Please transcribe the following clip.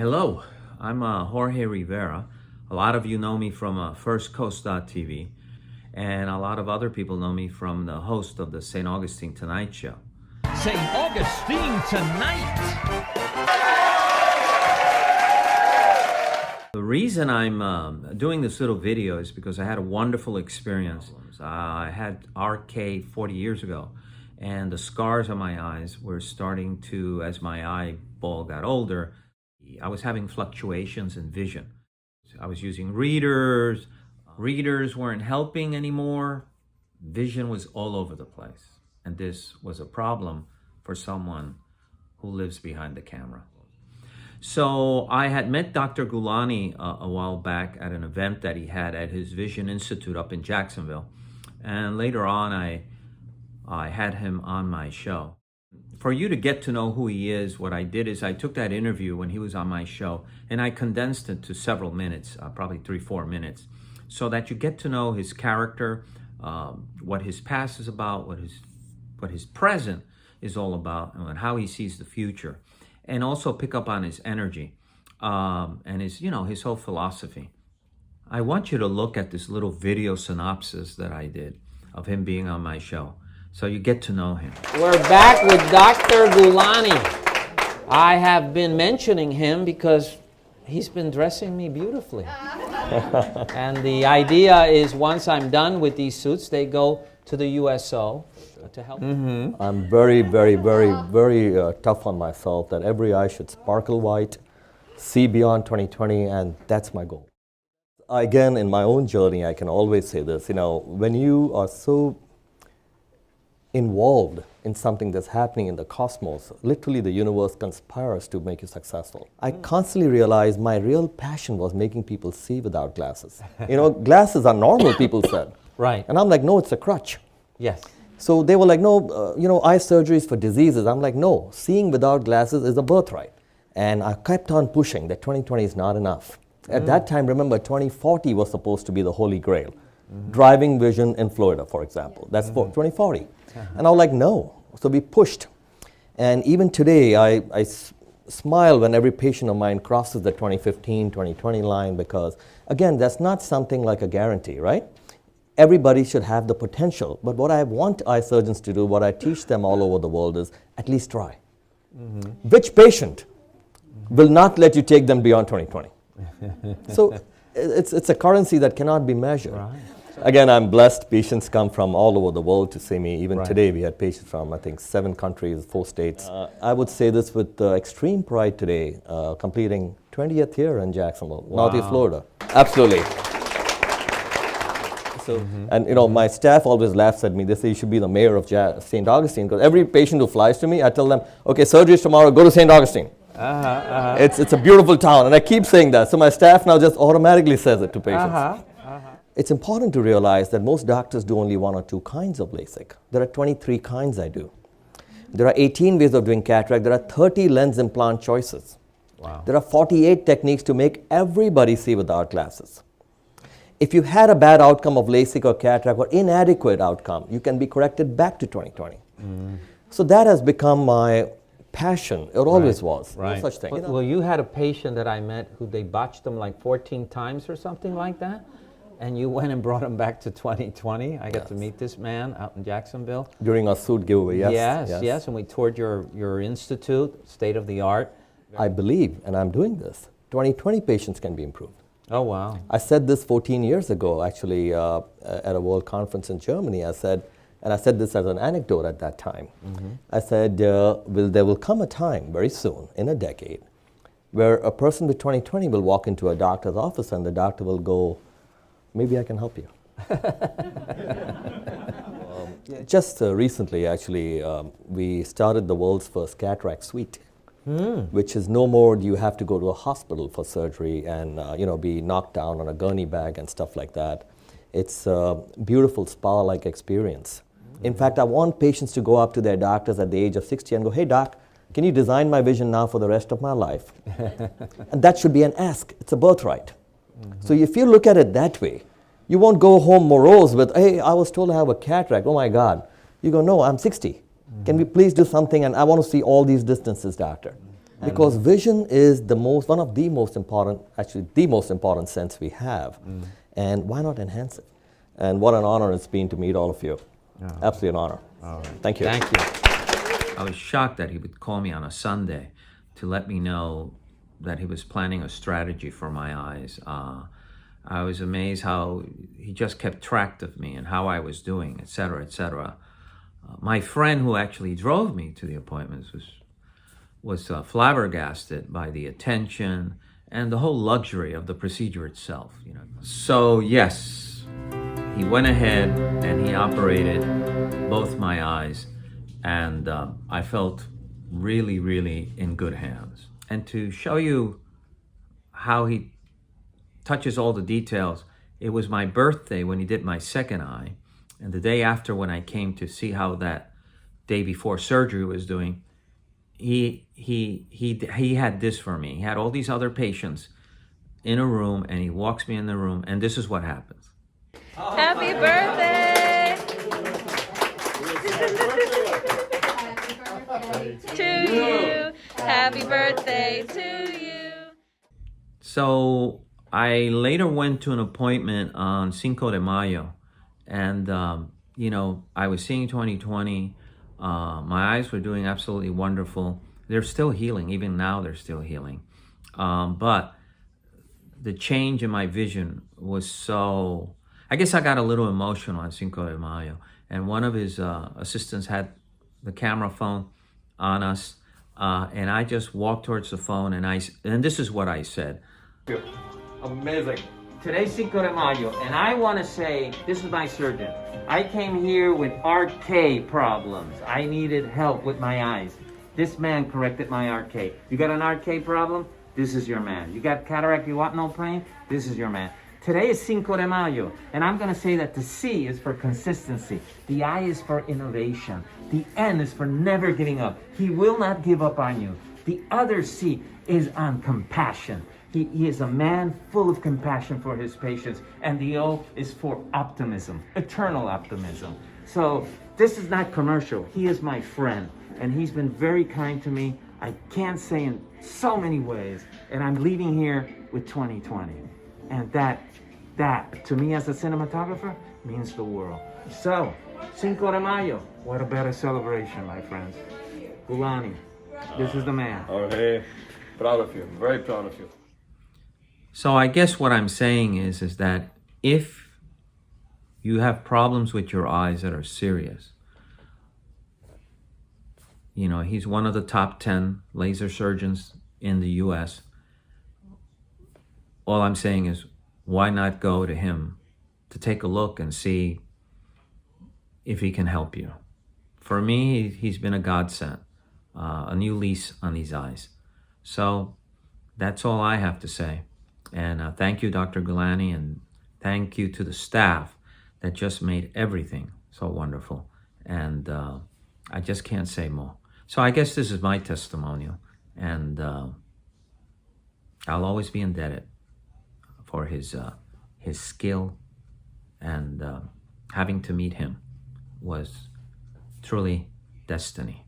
Hello, I'm Jorge Rivera. A lot of you know me from FirstCoast.tv, and a lot of other people know me from the host of the St. Augustine Tonight Show. St. Augustine Tonight! The reason I'm doing this little video is because I had a wonderful experience. I had RK 40 years ago, and the scars on my eyes were starting to, as my eyeball got older, I was having fluctuations in vision. I was using readers. Readers weren't helping anymore. Vision was all over the place. And this was a problem for someone who lives behind the camera. So I had met Dr. Gulani a while back at an event that he had at his Vision Institute up in Jacksonville. And later on, I had him on my show. For you to get to know who he is, what I did is I took that interview when he was on my show and I condensed it to several minutes, probably 3-4 minutes, so that you get to know his character, what his past is about, what his present is all about, and how he sees the future, and also pick up on his energy and his whole philosophy. I want you to look at this little video synopsis that I did of him being on my show, so you get to know him. We're back with Dr. Gulani. I have been mentioning him because he's been dressing me beautifully. And the idea is once I'm done with these suits, they go to the USO to help. Mm-hmm. I'm very, very, very, very tough on myself that every eye should sparkle white, see beyond 2020, and that's my goal. Again, in my own journey, I can always say this, when you are so involved in something that's happening in the cosmos, literally the universe conspires to make you successful. I constantly realized my real passion was making people see without glasses. Glasses are normal, people said. Right. And I'm like, no, it's a crutch. Yes. So they were like, no, eye surgeries for diseases. I'm like, no, seeing without glasses is a birthright. And I kept on pushing that 2020 is not enough. At that time, remember, 2040 was supposed to be the holy grail. Driving vision in Florida, for example. That's for 2040. And I was like, no. So we pushed. And even today, I smile when every patient of mine crosses the 2015, 2020 line because, again, that's not something like a guarantee, right? Everybody should have the potential. But what I want eye surgeons to do, what I teach them all over the world is at least try. Which patient will not let you take them beyond 2020? So it's a currency that cannot be measured. Right. Again, I'm blessed. Patients come from all over the world to see me. Even right. Today, we had patients from, I think, 7 countries, 4 states. I would say this with extreme pride today, completing 20th year in Jacksonville, wow. Northeast Florida. Absolutely. So, and my staff always laughs at me. They say you should be the mayor of St. Augustine, because every patient who flies to me, I tell them, okay, surgery is tomorrow, go to St. Augustine. It's a beautiful town, and I keep saying that. So my staff now just automatically says it to patients. It's important to realize that most doctors do only 1 or 2 kinds of LASIK. There are 23 kinds I do. There are 18 ways of doing cataract. There are 30 lens implant choices. Wow. There are 48 techniques to make everybody see without glasses. If you had a bad outcome of LASIK or cataract or inadequate outcome, you can be corrected back to 2020. So that has become my passion. It always was. Right. No such thing. Well, you had a patient that I met who they botched them like 14 times or something like that, and you went and brought him back to 2020. I got to meet this man out in Jacksonville. During our suit giveaway, yes. Yes, and we toured your institute, state of the art. I believe, and I'm doing this, 2020 patients can be improved. Oh, wow. I said this 14 years ago, actually, at a world conference in Germany. I said this as an anecdote at that time. I said, there will come a time very soon, in a decade, where a person with 2020 will walk into a doctor's office and the doctor will go, maybe I can help you. Just recently, actually, we started the world's first cataract suite. Which is no more do you have to go to a hospital for surgery and be knocked down on a gurney bag and stuff like that. It's a beautiful spa-like experience. In fact, I want patients to go up to their doctors at the age of 60 and go, hey doc, can you design my vision now for the rest of my life? And that should be an ask. It's a birthright. So if you look at it that way, you won't go home morose with, hey, I was told I have a cataract, oh my God. You go, no, I'm 60. Can we please do something? And I want to see all these distances, doctor. Because vision is one of the most important, actually the most important sense we have. And why not enhance it? And what an honor it's been to meet all of you. Absolutely an honor. Thank you. Thank you. I was shocked that he would call me on a Sunday to let me know that he was planning a strategy for my eyes. I was amazed how he just kept track of me and how I was doing, etc., etc. My friend who actually drove me to the appointments was flabbergasted by the attention and the whole luxury of the procedure itself. So yes, he went ahead and he operated both my eyes, and I felt really, really in good hands. And to show you how he touches all the details, it was my birthday when he did my second eye, and the day after when I came to see how that day before surgery was doing, he had this for me. He had all these other patients in a room, and he walks me in the room, and this is what happens. Happy birthday to you. Happy birthday to you. So I later went to an appointment on Cinco de Mayo, and I was seeing 20/20. My eyes were doing absolutely wonderful. They're still healing. Even now, they're still healing. But the change in my vision was so... I guess I got a little emotional on Cinco de Mayo. And one of his assistants had the camera phone on us. And I just walked towards the phone, and this is what I said. Amazing. Today's Cinco de Mayo, and I want to say, this is my surgeon. I came here with RK problems. I needed help with my eyes. This man corrected my RK. You got an RK problem? This is your man. You got cataract, you want no pain? This is your man. Today is Cinco de Mayo, and I'm going to say that the C is for consistency. The I is for innovation. The N is for never giving up. He will not give up on you. The other C is on compassion. He is a man full of compassion for his patients. And the O is for optimism, eternal optimism. So this is not commercial. He is my friend, and he's been very kind to me. I can't say in so many ways. And I'm leaving here with 20/20. And that to me as a cinematographer means the world. So, Cinco de Mayo, what a better celebration, my friends. Gulani, this is the man. Jorge, proud of you, very proud of you. So I guess what I'm saying is that if you have problems with your eyes that are serious, he's one of the top 10 laser surgeons in the US. All I'm saying is, why not go to him to take a look and see if he can help you? For me, he's been a godsend, a new lease on these eyes. So that's all I have to say. And thank you, Dr. Gulani, and thank you to the staff that just made everything so wonderful. And I just can't say more. So I guess this is my testimonial, and I'll always be indebted for his skill, and having to meet him was truly destiny.